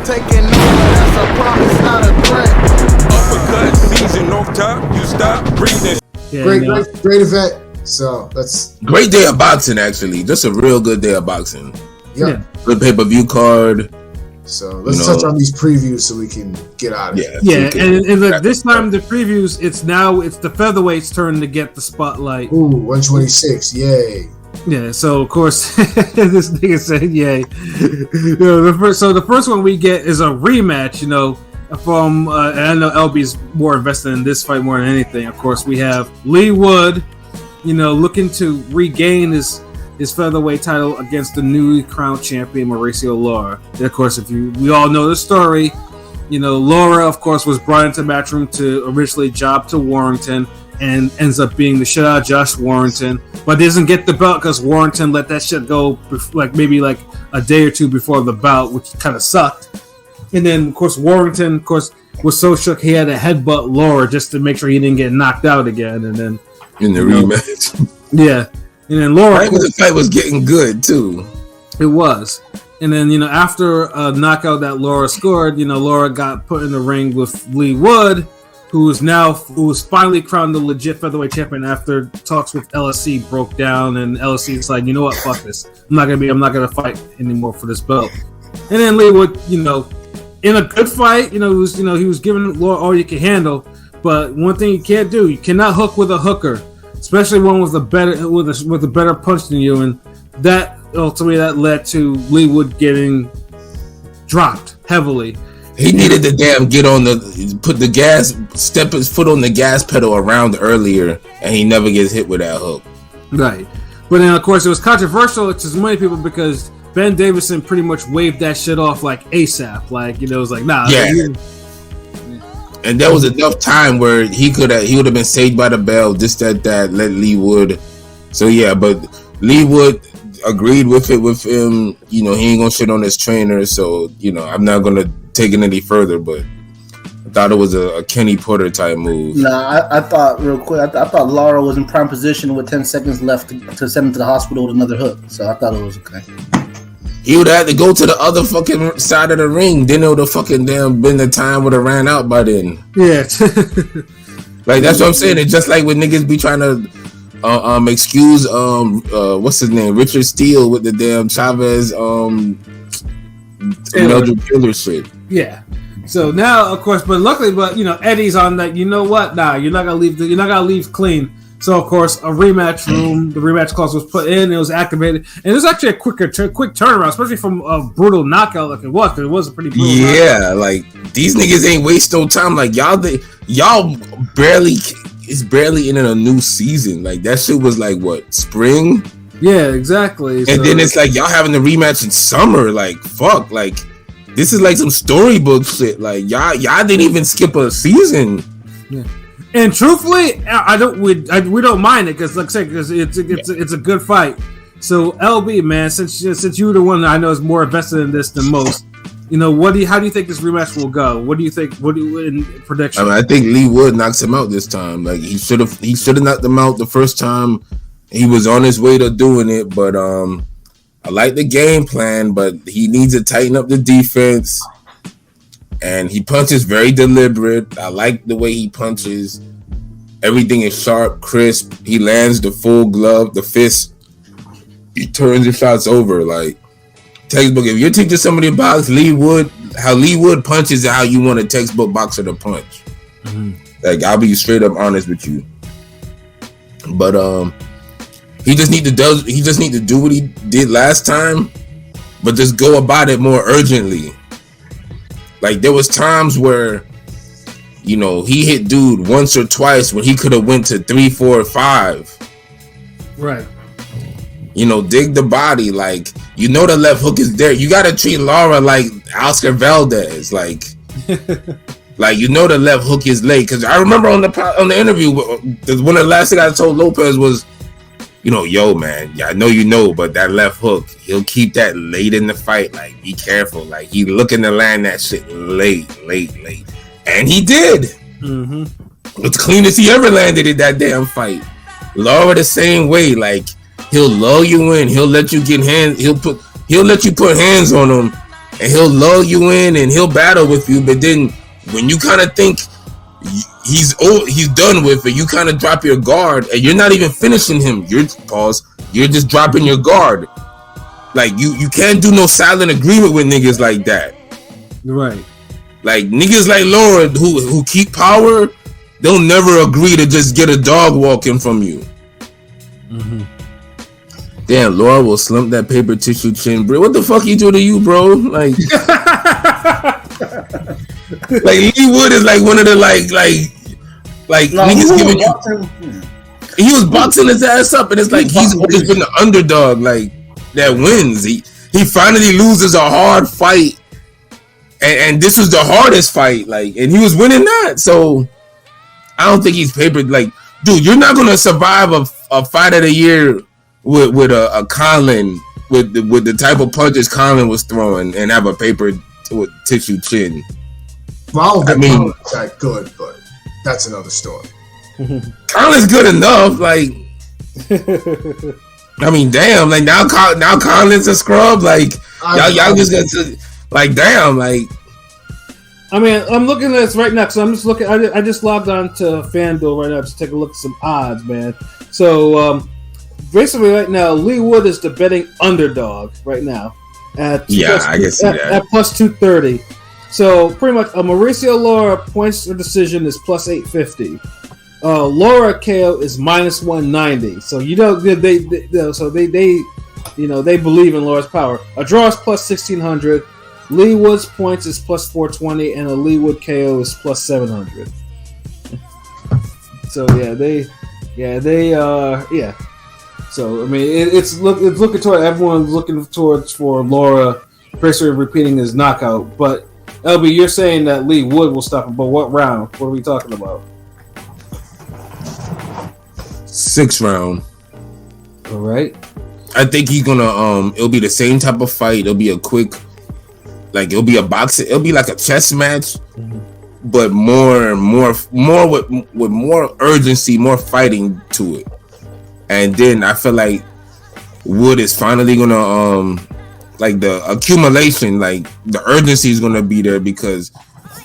taking over, that's a promise, not a threat. Uppercut, season off top, you stop breathing. Yeah, great event. So that's great day of boxing. Actually, just a real good day of boxing. Yeah. Good pay-per-view card. So let's touch on these previews so we can get out of here. Yeah, and look, this time the previews, it's the featherweight's turn to get the spotlight. Ooh, 126, yay. Yeah, so of course this nigga said yay. The first one we get is a rematch, from and I know LB's more invested in this fight more than anything. Of course, we have Leigh Wood, looking to regain his featherweight title against the newly crowned champion Mauricio Lara. And of course, we all know the story. Lara, of course, was brought into Matchroom to originally job to Warrington and ends up being the shit out of Josh Warrington, but doesn't get the belt because Warrington let that shit go maybe a day or two before the bout, which kind of sucked. And then, of course, Warrington, was so shook he had to headbutt Lara just to make sure he didn't get knocked out again. And then in the rematch, yeah. And then Lara, the fight was getting good too. It was. And then, after a knockout that Lara scored, Lara got put in the ring with Leigh Wood, who was finally crowned the legit featherweight champion after talks with LSC broke down, and LSC is like, you know what, fuck this. I'm not gonna fight anymore for this belt. And then Leigh Wood, in a good fight, he was giving Lara all you can handle. But one thing you can't do, you cannot hook with a hooker, especially one with a better punch than you, and that ultimately that led to Leigh Wood getting dropped heavily. He needed to step his foot on the gas pedal around earlier, and he never gets hit with that hook. Right, but then of course it was controversial to many people because Ben Davison pretty much waved that shit off ASAP. It was nah. Yeah. And there was enough time where he would have been saved by the bell, just that let Leigh Wood. So yeah, but Leigh Wood agreed with him. He ain't gonna shit on his trainer. So I'm not gonna take it any further. But I thought it was a Kenny Porter type move. Nah, I thought real quick. I thought Lara was in prime position with 10 seconds left to send him to the hospital with another hook. So I thought it was okay. He would have had to go to the other fucking side of the ring. Then it would have fucking been the time would have ran out by then. Yeah. That's what I'm saying. It's just like when niggas be trying to excuse what's his name? Richard Steele with the damn Chavez Mildred Killer shit. Yeah. So now of course, but luckily Eddie's on that, what? Nah, you're not gonna leave clean. So of course, a rematch room, the rematch clause was put in, it was activated, and it was actually a quick turnaround, especially from a brutal knockout like it was, because it was a pretty brutal knockout. These niggas ain't waste no time. Y'all barely, it's barely in a new season. That shit was spring? Yeah, exactly. And then it's y'all having the rematch in summer. Fuck, this is some storybook shit. Y'all didn't even skip a season. Yeah. And truthfully, we don't mind it because, like I said, because it's a good fight. So LB, man, since you're the one that I know is more invested in this than most, how do you think this rematch will go? What do you think? What do you in prediction? I think Leigh Wood knocks him out this time. He should have knocked him out the first time. He was on his way to doing it, but I like the game plan, but he needs to tighten up the defense. And he punches very deliberate. I like the way he punches. Everything is sharp, crisp. He lands the full glove, the fist. He turns his shots over. Textbook. If you're teaching somebody to box, how Leigh Wood punches is how you want a textbook boxer to punch. Mm-hmm. I'll be straight up honest with you. But he just need to do what he did last time, but just go about it more urgently. There was times where, he hit dude once or twice when he could have went to 3, 4, 5. Right. Dig the body. The left hook is there. You got to treat Lara like Oscar Valdez. The left hook is late. Because I remember on the interview, one of the last things I told Lopez was, yo, man, I know but that left hook, he'll keep that late in the fight. Be careful. He looking to land that shit late. And he did. Mm-hmm. It's the cleanest he ever landed in that damn fight. Lara the same way. He'll lull you in. He'll let you get hands. He'll let you put hands on him. and he'll lull you in and he'll battle with you. But then when you kind of think he's done with it, you kind of drop your guard, and you're not even finishing him. You're just dropping your guard. Like you can't do no silent agreement with niggas like that. Right. Like niggas like Laura who keep power, they'll never agree to just get a dog walking from you. Mm-hmm. Damn, Laura will slump that paper tissue chin, bro. What the fuck he do to you, bro? Like, like Leigh Wood is like one of the like niggas giving you. He was boxing his ass up, and it's like he's always been the underdog, like that wins. He finally loses a hard fight, and this was the hardest fight, like, and he was winning that. So I don't think he's papered. Like, dude, you're not gonna survive a fight of the year with a Conlon with the type of punches Conlon was throwing and have a paper tissue chin. Well, I mean, that good, but that's another story. Conlon's good enough, like. I mean, damn, like now Conlon's a scrub, like y'all just got to, like, damn, like. I mean, I'm looking at this right now because I'm just looking. I just logged on to FanDuel right now to take a look at some odds, man. So basically, right now, Leigh Wood is the betting underdog right now at at plus 230. So pretty much, Mauricio Lara points or decision is plus 850. Laura KO is minus 190. So they believe in Laura's power. A draw is plus 1600. Leigh Wood's points is plus 420, and a Leigh Wood KO is plus 700. So yeah. So I mean, it's looking toward everyone's looking towards for Laura basically repeating his knockout. But LB, you're saying that Leigh Wood will stop him, but what round? What are we talking about? 6th round. All right. I think he's gonna it'll be the same type of fight. It'll be a quick, like, it'll be a boxing. It'll be like a chess match, but more with more urgency, more fighting to it. And then I feel like Wood is finally gonna like the accumulation, like the urgency is gonna be there, because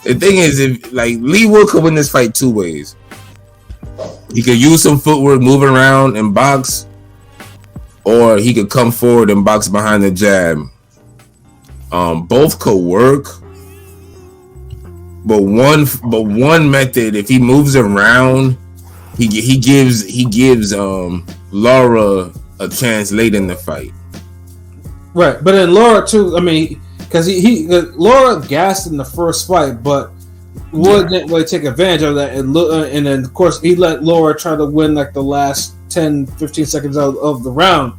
the thing is, if like Leigh Wood could win this fight 2 ways. He could use some footwork, move around and box, or he could come forward and box behind the jab. Both could work, but one method, if he moves around, he gives Laura a chance late in the fight. Right, but then Laura too. I mean, because Laura gassed in the first fight, but Wood didn't really take advantage of that, and then of course he let Laura try to win like the last 10-15 seconds of the round,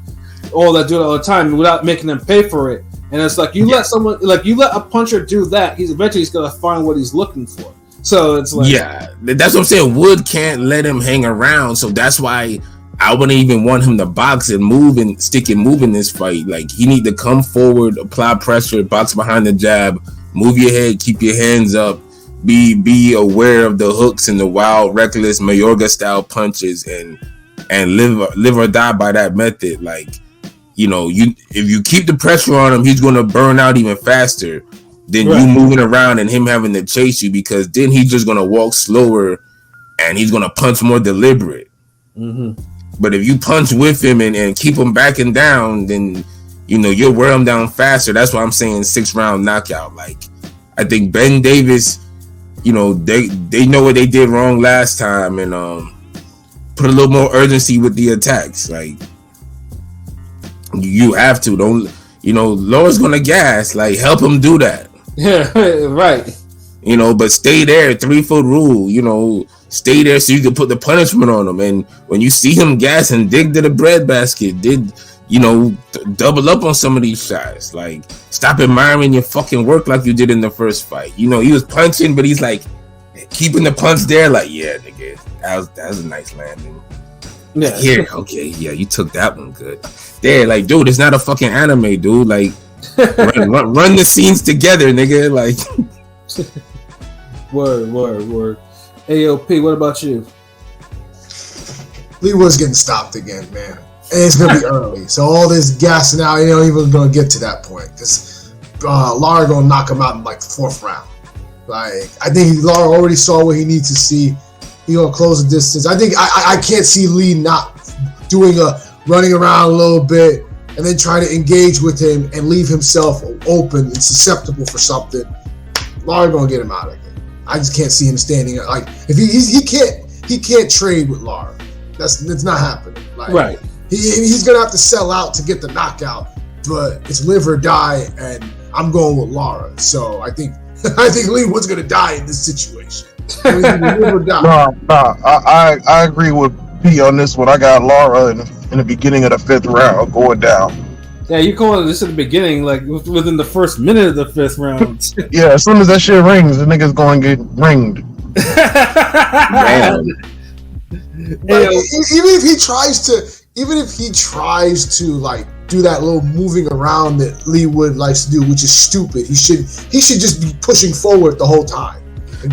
all the time without making them pay for it. And it's like you let a puncher do that, he's eventually gonna find what he's looking for. So it's like, yeah, that's what I'm saying. Wood can't let him hang around, so that's why I wouldn't even want him to box and move and stick and move in this fight. Like, he need to come forward, apply pressure, box behind the jab, move your head, keep your hands up, be aware of the hooks and the wild, reckless Mayorga style punches, and live or die by that method. Like, you know, if you keep the pressure on him, he's gonna burn out even faster than you moving around and him having to chase you, because then he's just gonna walk slower and he's gonna punch more deliberate. Mm-hmm. But if you punch with him and keep him backing down, then, you know, you'll wear him down faster. That's why I'm saying 6th round knockout. Like, I think Ben Davis, you know, they know what they did wrong last time, and put a little more urgency with the attacks. Like, you have to. Don't, you know, Laura's gonna gas. Like, help him do that. Yeah, right. You know, but stay there, 3-foot rule. You know, stay there so you can put the punishment on him. And when you see him gas and dig to the breadbasket, you know, double up on some of these shots. Like, stop admiring your fucking work like you did in the first fight. You know, he was punching, but he's like keeping the punch there. Like, yeah, nigga, that was a nice landing. Yeah, here, okay, yeah, you took that one good. There, like, dude, it's not a fucking anime, dude. Like, run the scenes together, nigga. Like, word. AOP, what about you? Leigh Wood's getting stopped again, man. And it's going to be early. So all this gassing out, you know, even going to get to that point. Because Lara gonna knock him out in like the 4th round. Like I think Lara already saw what he needs to see. He gonna close the distance. I think I can't see Leigh not doing running around a little bit and then trying to engage with him and leave himself open and susceptible for something. Lara gonna get him out of it. I just can't see him standing like if he can't trade with Lara. It's not happening. Like, right. He's gonna have to sell out to get the knockout, but it's live or die, and I'm going with Lara. So I think Leigh was gonna die in this situation. Live or die. I agree with P on this one. I got Lara in the beginning of the 5th round going down. Yeah, you calling this at the beginning, like within the first minute of the 5th round. Yeah, as soon as that shit rings, the nigga's going to get ringed. Damn. Even if he tries to like do that little moving around that Leigh Wood likes to do, which is stupid, he should just be pushing forward the whole time.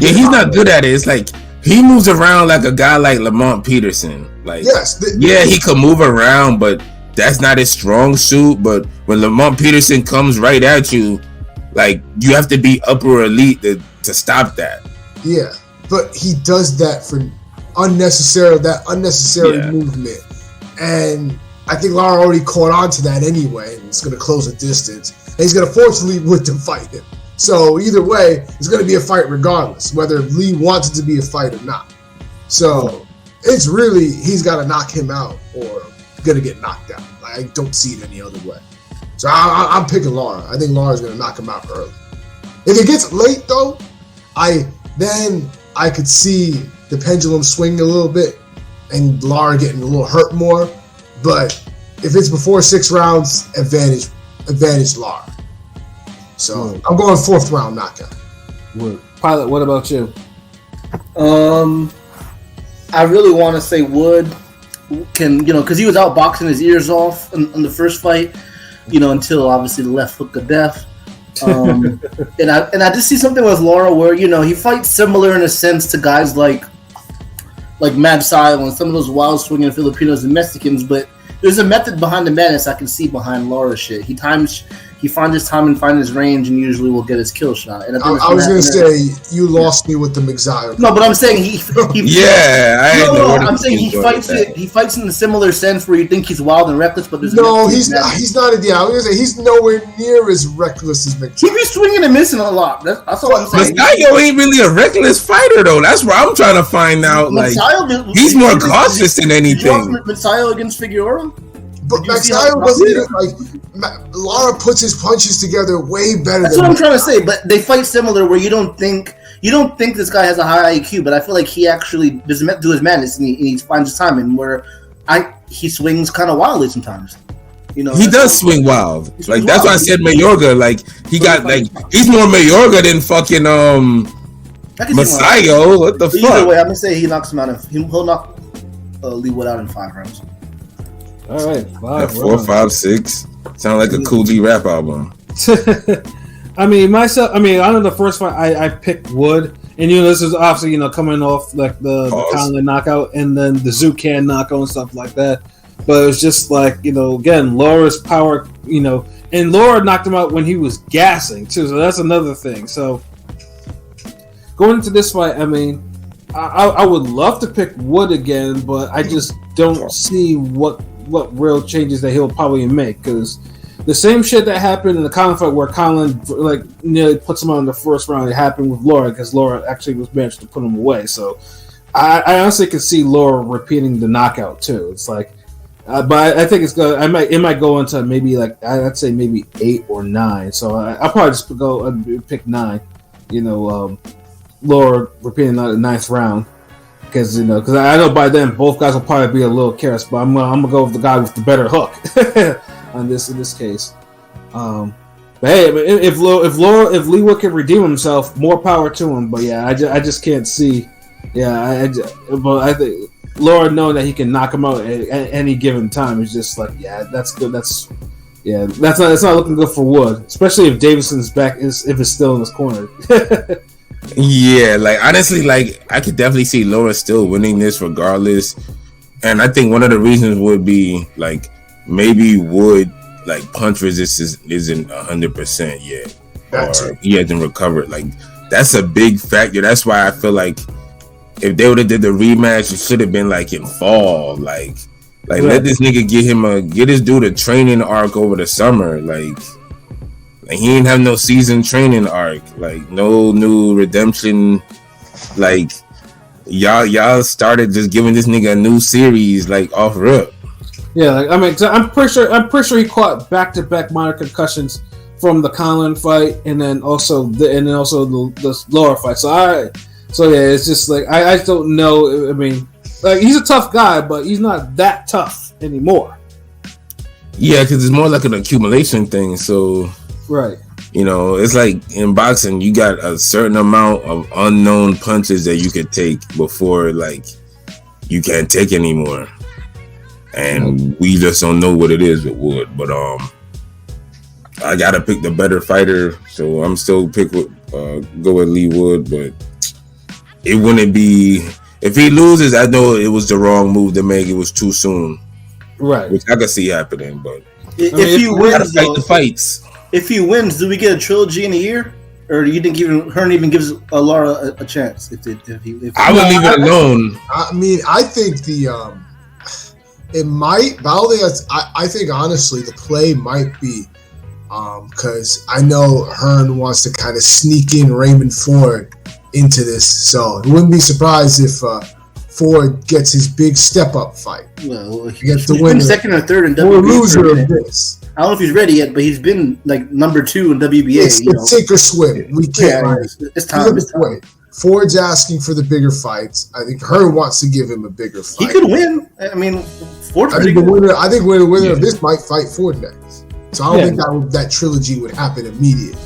Yeah, he's not good at it. It's like he moves around like a guy like Lamont Peterson. Like, yeah, he could move around, but that's not his strong suit. But when Lamont Peterson comes right at you, like you have to be upper elite to stop that. Yeah, but he does that for unnecessary movement, and I think Lara already caught on to that anyway, and it's going to close the distance, and he's going to force Leigh Wood to fight him. So either way, it's going to be a fight regardless, whether Leigh wants it to be a fight or not. So it's really he's got to knock him out or going to get knocked out. Like, I don't see it any other way. So I'm picking Lara. I think Lara's going to knock him out early. If it gets late though, I could see the pendulum swing a little bit and Lara getting a little hurt more. But if it's before 6 rounds, advantage Lara. So I'm going 4th round knockout. Pilot, what about you? I really want to say Wood can, because he was outboxing his ears off in the first fight, until obviously the left hook of death. And I just see something with Lara where he fights similar in a sense to guys like Mad Silo and some of those wild swinging Filipinos and Mexicans, but there's a method behind the madness I can see behind Lara's shit. He finds his time and finds his range and usually will get his kill shot. And I was gonna say you lost me with the McZire. No, but I'm saying he I'm saying he fights it. He fights in a similar sense where you think he's wild and reckless, but there's he's not. I was gonna say he's nowhere near as reckless as McZire. He be swinging and missing a lot. That's all I'm saying. Masayo ain't really a reckless fighter though. That's what I'm trying to find out. Like he's more cautious than anything. Masayo against Figueroa. But Masayo wasn't even Lara puts his punches together way better. That's what I'm trying to say. But they fight similar, where you don't think this guy has a high IQ, but I feel like he actually does his madness and he finds his timing. Where he swings kind of wildly sometimes. He does swing wild. Like that's why I said Mayorga. Like he got he's more Mayorga than fucking Masayo. What the fuck? Either way, I'm gonna say he knocks him out. He'll knock Leigh Wood out in 5 rounds. All right, 4, 5, 6. Sound like a Cool D rap album. I know the first fight I picked Wood, and this is obviously coming off like the Conlon knockout and then the Zucan knockout and stuff like that. But it was just like again Lara's power, and Lara knocked him out when he was gassing too. So that's another thing. So going into this fight, I would love to pick Wood again, but I just don't see what real changes that he'll probably make, because the same shit that happened in the Conlon fight where Conlon nearly puts him out in the first round, it happened with Lara because Lara actually was managed to put him away. So I honestly could see Lara repeating the knockout too. It's like, but I think it's good. It might go into maybe I'd say maybe 8 or 9. So I'll probably just go pick 9. Lara repeating the 9th round. Because I know by then both guys will probably be a little careless, but I'm gonna go with the guy with the better hook in this case. But hey, if Leigh Wood can redeem himself, more power to him. But yeah, I just can't see. Yeah, but I think Lara knowing that he can knock him out at any given time is just like, yeah, that's good. That's not looking good for Wood, especially if Davidson's back if it's still in his corner. Yeah, honestly, I could definitely see Lara still winning this regardless. And I think one of the reasons would be maybe Wood punch resistance isn't 100% yet. or he hasn't recovered. Like that's a big factor. That's why I feel like if they would have did the rematch, it should have been like in fall. Like let this nigga get this dude a training arc over the summer. Like he ain't have no season training arc. Like no new redemption. Like y'all started just giving this nigga a new series like off rip. Yeah, like I mean, I'm pretty sure he caught back-to-back minor concussions from the Conlon fight, and then also the Lara fight. So yeah, it's just like I don't know. I mean, like he's a tough guy, but he's not that tough anymore. Yeah, because it's more like an accumulation thing. So right, you know, it's like in boxing, you got a certain amount of unknown punches that you could take before like you can't take anymore. And we just don't know what it is with Wood, but I gotta pick the better fighter, so I'm still go with Leigh Wood, but it wouldn't be if he loses. I know it was the wrong move to make. It was too soon, right? Which I can see happening, but if he wins, fight the fights. If he wins, do we get a trilogy in a year, or do you think Hearn even gives Lara a chance? If I would leave it alone. I mean, I think it might, but I think honestly the play might be because I know Hearn wants to kind of sneak in Raymond Ford into this, so it wouldn't be surprised if Ford gets his big step up fight. Well, he gets the winner, second or third in WBA. Loser of this. I don't know if he's ready yet, but he's been like number 2 in WBA. It's sink or swim. We can't. It's time. Ford's asking for the bigger fights. I think Hearn wants to give him a bigger fight. He could win. I mean, Ford's I think the winner of this might fight Ford next. So I don't think that trilogy would happen immediately.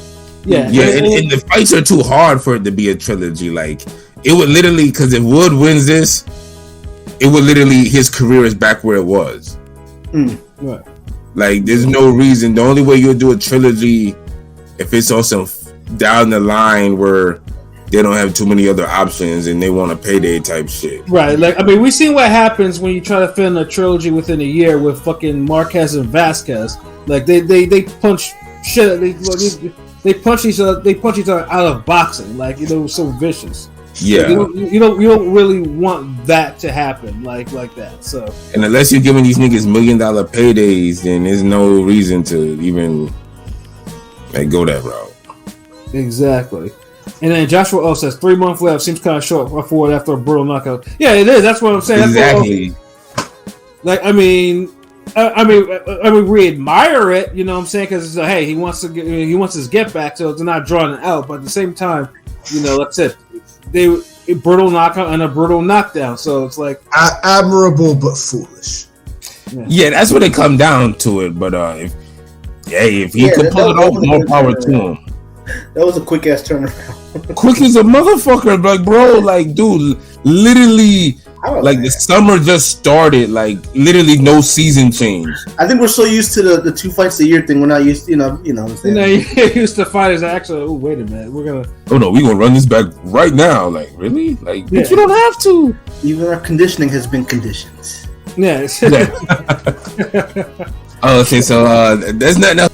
Yeah, and the fights are too hard for it to be a trilogy. Like it would literally, because if Wood wins this, it would literally his career is back where it was. Right. Like there's no reason. The only way you'll do a trilogy if it's on some down the line where they don't have too many other options and they want a payday type shit. Right. Like I mean, we've seen what happens when you try to fit in a trilogy within a year with fucking Marquez and Vasquez. Like they punch shit. They punch each other. They punch each other out of boxing. Like so vicious. Yeah. Like, you don't really want that to happen like that. So. And unless you're giving these niggas $1 million paydays, then there's no reason to even like go that route. Exactly. And then Joshua O says 3 months left seems kind of short for Ford after a brutal knockout. Yeah, it is. That's what I'm saying. Exactly. Like I mean, we admire it. You know what I'm saying? Because hey, he wants his get back, so they're not drawing it out. But at the same time, that's it. A brutal knockout and a brutal knockdown. So it's like admirable but foolish. Yeah, that's what it come down to it. But if he could pull it off, more power to him. That was a quick ass turnaround. Quick as a motherfucker, like bro, like dude, literally, like the summer just started, like literally no season change. I think we're so used to the 2 fights a year thing. We're not used, you know what I'm saying? Used to fighters actually. Oh wait a minute, we're gonna. Oh no, we gonna run this back right now. Like really, like but you don't have to. Even our conditioning has been conditioned. Yeah. Okay, so there's nothing else.